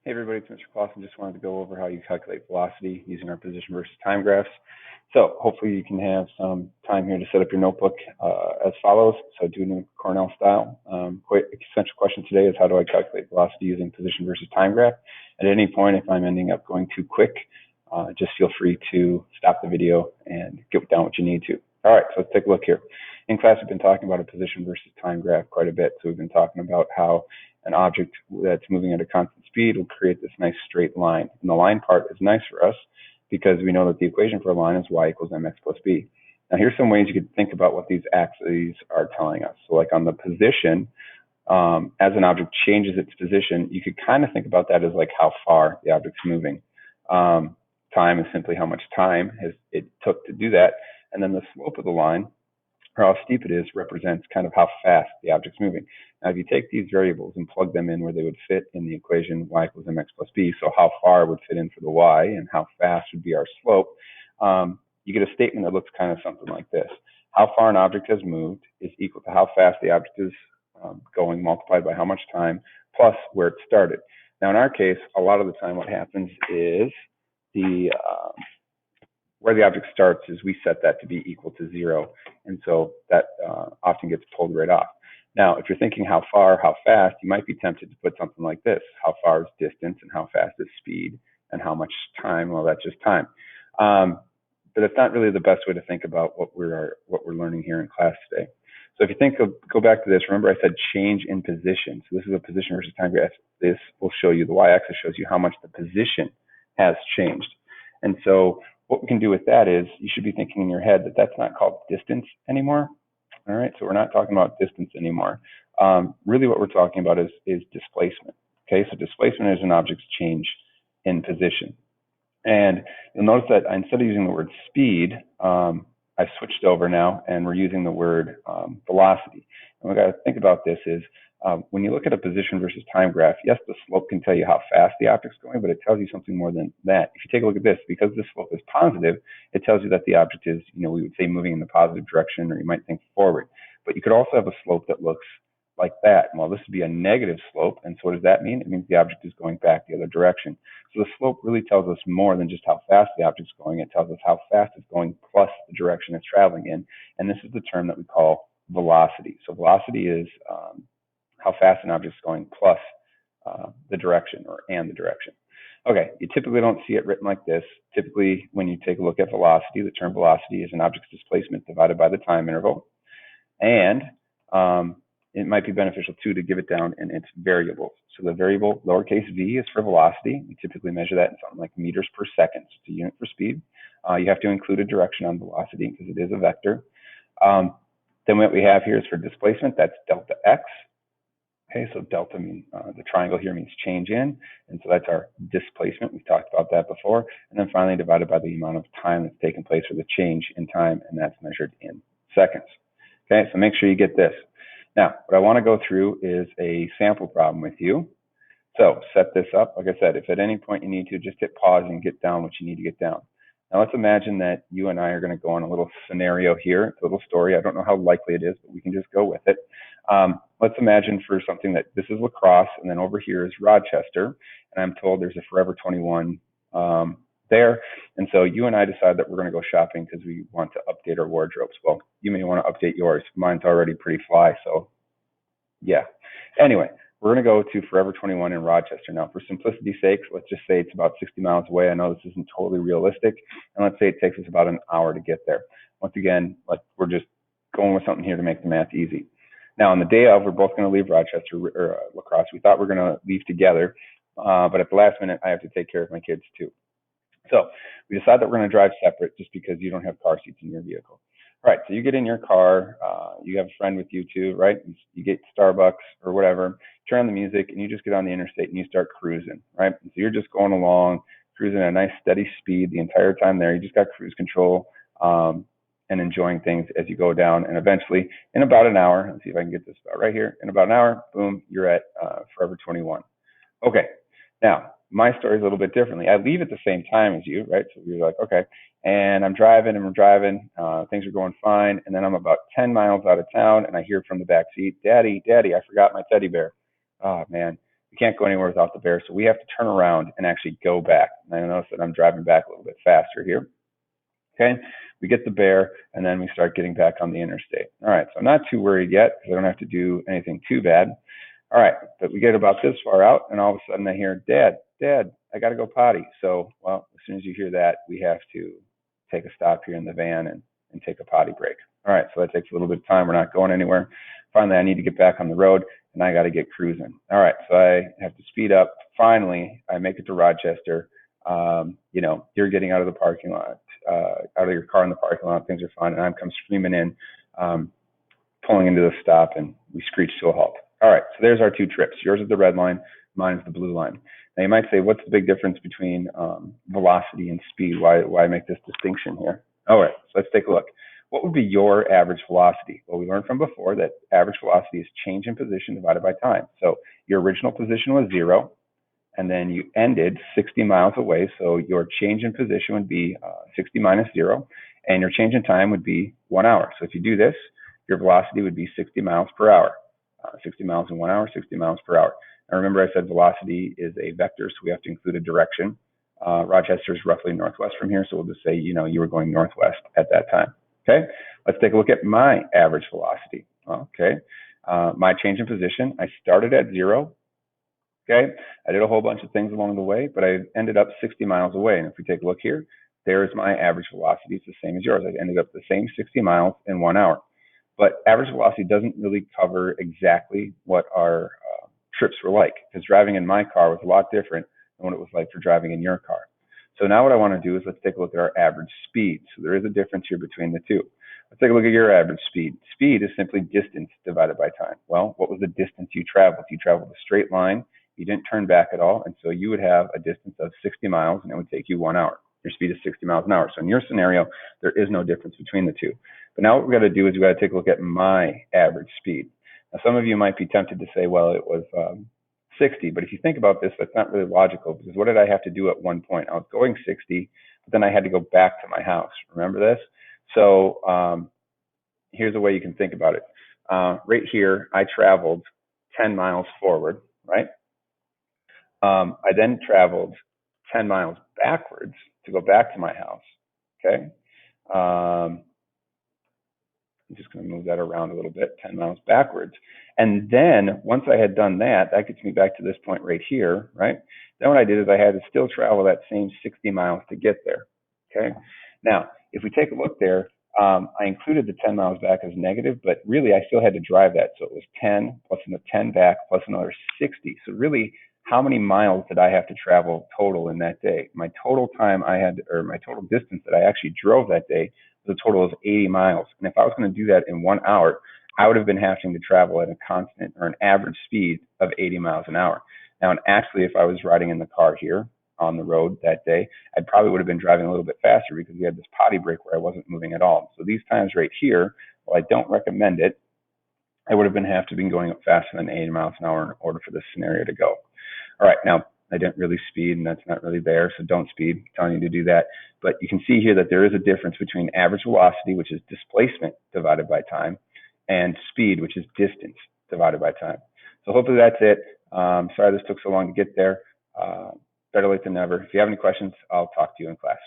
Hey everybody, it's Mr. Clausen. Just wanted to go over how you calculate velocity using our position versus time graphs. So hopefully you can have some time here to set up your notebook as follows. So do it in Cornell style. Quite essential question today is how do I calculate velocity using position versus time graph? At any point, if I'm ending up going too quick, just feel free to stop the video and get down what you need to. All right, so let's take a look here. In class, we've been talking about a position versus time graph quite a bit. So we've been talking about how an object that's moving at a constant speed will create this nice straight line. And the line part is nice for us because we know that the equation for a line is y equals mx plus b. Now here's some ways you could think about what these axes are telling us. So like on the position, as an object changes its position, you could kind of think about that as like how far the object's moving. Time is simply how much time it took to do that. And then the slope of the line, or how steep it is, represents kind of how fast the object's moving. Now, if you take these variables and plug them in where they would fit in the equation y equals mx plus b, so how far would fit in for the y and how fast would be our slope, you get a statement that looks kind of something like this. How far an object has moved is equal to how fast the object is going multiplied by how much time plus where it started. Now, in our case, a lot of the time what happens is where the object starts is we set that to be equal to 0. And so that often gets pulled right off. Now, if you're thinking how far, how fast, you might be tempted to put something like this. How far is distance and how fast is speed and how much time? Well, that's just time. But it's not really the best way to think about what we're learning here in class today. So if you go back to this, remember I said change in position. So this is a position versus time graph. This will show you, the y-axis shows you how much the position has changed. And so what we can do with that is you should be thinking in your head that that's not called distance anymore. All right, so we're not talking about distance anymore. Really what we're talking about is displacement. Okay, so displacement is an object's change in position. And you'll notice that instead of using the word speed, I switched over now and we're using the word velocity. And what we got to think about this is when you look at a position versus time graph, yes, the slope can tell you how fast the object's going, but it tells you something more than that. If you take a look at this, because the slope is positive, it tells you that the object is, we would say moving in the positive direction, or you might think forward. But you could also have a slope that looks like that. Well, this would be a negative slope, and so what does that mean? It means the object is going back the other direction. So the slope really tells us more than just how fast the object's going. It tells us how fast it's going plus the direction it's traveling in, and this is the term that we call velocity. So velocity is how fast an object is going plus the direction and the direction. Okay, you typically don't see it written like this. Typically, when you take a look at velocity, the term velocity is an object's displacement divided by the time interval. And it might be beneficial too to give it down in its variables. So the variable lowercase v is for velocity. We typically measure that in something like meters per second. So it's a unit for speed. You have to include a direction on velocity because it is a vector. Then what we have here is for displacement, that's delta x. Okay, so delta means, the triangle here means change in, and so that's our displacement. We've talked about that before. And then finally divided by the amount of time that's taken place for the change in time, and that's measured in seconds. Okay, so make sure you get this. Now, what I want to go through is a sample problem with you. So set this up. Like I said, if at any point you need to, just hit pause and get down what you need to get down. Now let's imagine that you and I are going to go on a little scenario here. It's a little story. I don't know how likely it is, but we can just go with it. Let's imagine for something that this is lacrosse, and then over here is Rochester, and I'm told there's a Forever 21 there. And so you and I decide that we're going to go shopping because we want to update our wardrobes. Well, you may want to update yours. Mine's already pretty fly, so yeah. Anyway, we're going to go to Forever 21 in Rochester. Now, for simplicity's sake, let's just say it's about 60 miles away. I know this isn't totally realistic. And let's say it takes us about an hour to get there. Once again, we're just going with something here to make the math easy. Now, on the day of, we're both going to leave Rochester or lacrosse. We thought we were going to leave together, but at the last minute, I have to take care of my kids too. So we decide that we're going to drive separate just because you don't have car seats in your vehicle. All right, so you get in your car, you have a friend with you too, right? You get Starbucks or whatever, turn on the music, and you just get on the interstate and you start cruising, right? So you're just going along, cruising at a nice steady speed the entire time there. You just got cruise control and enjoying things as you go down. And eventually, in about an hour, let's see if I can get this about right here. In about an hour, boom, you're at Forever 21. Okay, now, my story is a little bit differently. I leave at the same time as you, right? So you're like, okay, and I'm driving, things are going fine, and then I'm about 10 miles out of town, and I hear from the back seat, Daddy, I forgot my teddy bear. Oh, man. We can't go anywhere without the bear, so we have to turn around and actually go back. And I notice that I'm driving back a little bit faster here. Okay, we get the bear, and then we start getting back on the interstate. All right, so I'm not too worried yet because I don't have to do anything too bad. All right, but we get about this far out, and all of a sudden I hear, Dad, I got to go potty. So, well, as soon as you hear that, we have to take a stop here in the van and take a potty break. All right, so that takes a little bit of time. We're not going anywhere. Finally, I need to get back on the road, and I got to get cruising. All right, so I have to speed up. Finally, I make it to Rochester. You're getting out of the parking lot, out of your car in the parking lot. Things are fine, and I come screaming in, pulling into the stop, and we screech to a halt. All right, so there's our two trips. Yours is the red line, mine is the blue line. Now you might say, what's the big difference between velocity and speed? Why make this distinction here? All right, so let's take a look. What would be your average velocity? Well, we learned from before that average velocity is change in position divided by time. So your original position was 0, and then you ended 60 miles away. So your change in position would be 60 minus 0, and your change in time would be 1 hour. So if you do this, your velocity would be 60 miles per hour. 60 miles in 1 hour, 60 miles per hour. Now remember, I said velocity is a vector, so we have to include a direction. Rochester is roughly northwest from here, so we'll just say, you were going northwest at that time. Okay, let's take a look at my average velocity. Okay, my change in position, I started at 0. Okay, I did a whole bunch of things along the way, but I ended up 60 miles away. And if we take a look here, there's my average velocity. It's the same as yours. I ended up the same 60 miles in 1 hour. But average velocity doesn't really cover exactly what our trips were like, because driving in my car was a lot different than what it was like for driving in your car. So now what I want to do is let's take a look at our average speed. So there is a difference here between the two. Let's take a look at your average speed. Speed is simply distance divided by time. Well, what was the distance you traveled? You traveled a straight line. You didn't turn back at all. And so you would have a distance of 60 miles, and it would take you 1 hour. Your speed is 60 miles an hour. So in your scenario, there is no difference between the two. But now what we've got to do is we've got to take a look at my average speed. Now, some of you might be tempted to say, well, it was 60. But if you think about this, that's not really logical, because what did I have to do at one point? I was going 60, but then I had to go back to my house. Remember this? So here's a way you can think about it. Right here, I traveled 10 miles forward, right? I then traveled 10 miles backwards to go back to my house, okay? I'm just going to move that around a little bit, 10 miles backwards. And then once I had done that, that gets me back to this point right here, right? Then what I did is I had to still travel that same 60 miles to get there, okay? Now, if we take a look there, I included the 10 miles back as negative, but really I still had to drive that. So it was 10 plus another 10 back plus another 60. So really, how many miles did I have to travel total in that day? My total time I had, or my total distance that I actually drove that day was a total of 80 miles. And if I was going to do that in 1 hour, I would have been having to travel at a constant or an average speed of 80 miles an hour. Now, and actually, if I was riding in the car here on the road that day, I probably would have been driving a little bit faster because we had this potty break where I wasn't moving at all. So these times right here, while I don't recommend it, I would have been going up faster than 80 miles an hour in order for this scenario to go. All right, now I didn't really speed, and that's not really there, so don't speed. I'm telling you to do that. But you can see here that there is a difference between average velocity, which is displacement divided by time, and speed, which is distance divided by time. So hopefully that's it. Sorry this took so long to get there. Better late than never. If you have any questions, I'll talk to you in class.